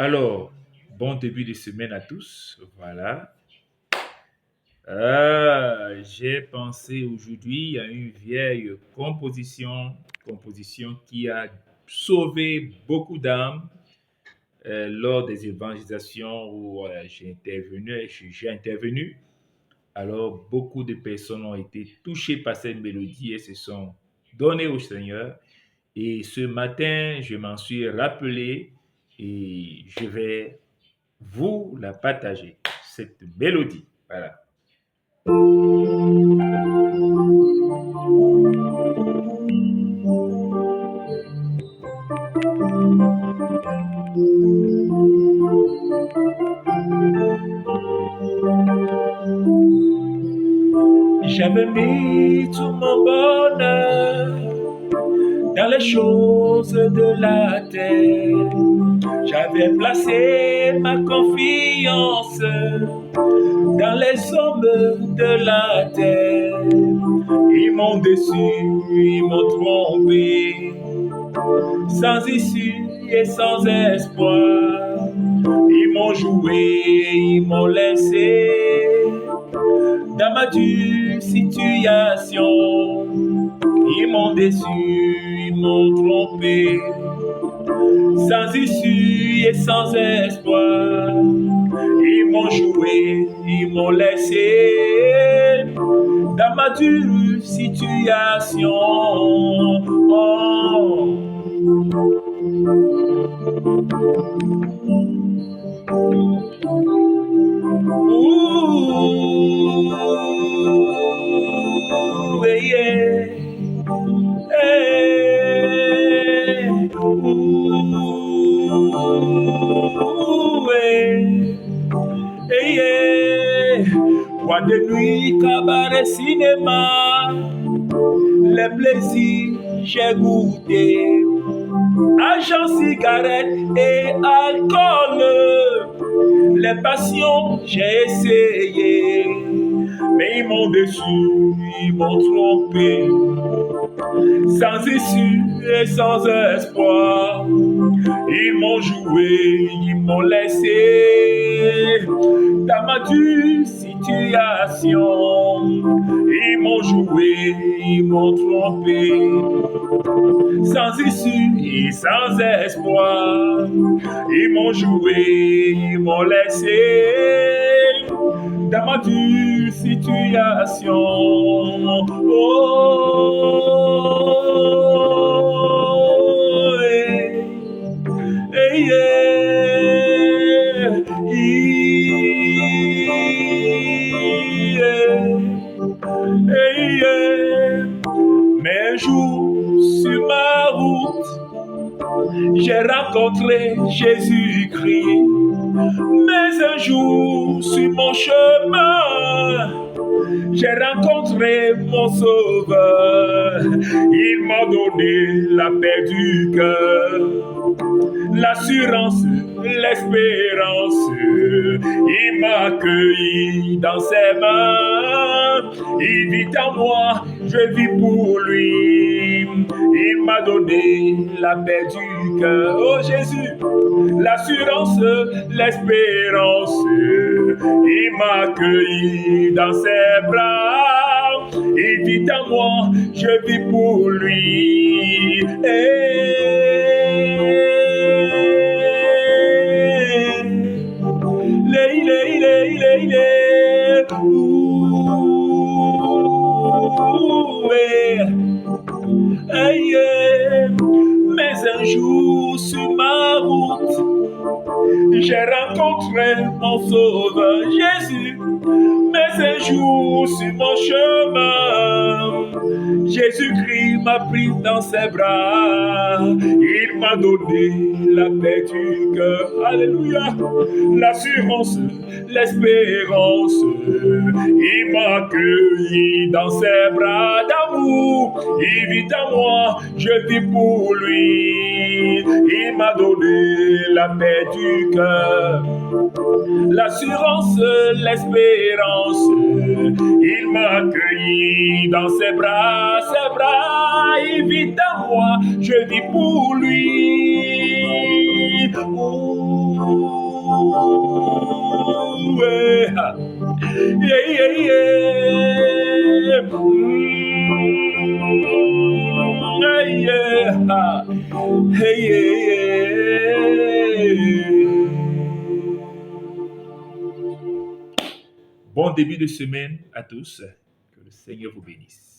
Alors, bon début de semaine à tous. Voilà. J'ai pensé aujourd'hui à une vieille composition qui a sauvé beaucoup d'âmes lors des évangélisations où j'ai intervenu. Alors, beaucoup de personnes ont été touchées par cette mélodie et se sont données au Seigneur. Et ce matin, je m'en suis rappelé et je vais vous la partager, cette mélodie. Voilà. J'avais mis tout mon bonheur dans les choses de la terre. J'avais placé ma confiance dans les hommes de la terre. Ils m'ont déçu, ils m'ont trompé, sans issue et sans espoir. Ils m'ont joué, ils m'ont laissé dans ma dure situation. Ils m'ont déçu, ils m'ont trompé, sans issue et sans espoir. Ils m'ont joué, ils m'ont laissé dans ma dure situation. Oh. Ooh, yeah. Hey. Ooh, hey, hey. Boîte de nuit, cabaret, cinéma, les plaisirs j'ai goûté. Argent, cigarette et alcool, les passions j'ai essayé. Mais ils m'ont déçu, ils m'ont trompé, sans issue et sans espoir. Ils m'ont joué, ils m'ont laissé dans ma dure situation. Ils m'ont joué, ils m'ont trompé, sans issue et sans espoir. Ils m'ont joué, ils m'ont laissé dans ma dure situation. Oh, hey, hey, yeah, hey, yeah. Mais un jour sur ma route, j'ai rencontré Jésus-Christ. Mais un jour sur mon chemin, j'ai rencontré mon sauveur. Il m'a donné la paix du cœur, l'assurance, l'espérance. Il m'a accueilli dans ses mains. Il vit en moi, je vis pour lui. Il m'a donné la paix du cœur. Oh Jésus, l'assurance, l'espérance. Il m'a accueilli dans ses bras. Il vit en moi, je vis pour lui. Mais un jour sur ma route, j'ai rencontré mon sauveur Jésus. Mais un jour sur mon chemin, Jésus-Christ m'a pris dans ses bras. Il m'a donné la paix du cœur. Alléluia. L'assurance, l'espérance. Il m'a accueilli dans ses bras d'amour. Il vit en moi, je vis pour lui. Il m'a donné la paix du cœur, l'assurance, l'espérance. Il m'a accueilli dans ses bras, il vit en moi, je vis pour lui. Yeah, yeah, yeah. Yeah. Hey, yeah. Bon début de semaine à tous. Que le Seigneur vous bénisse.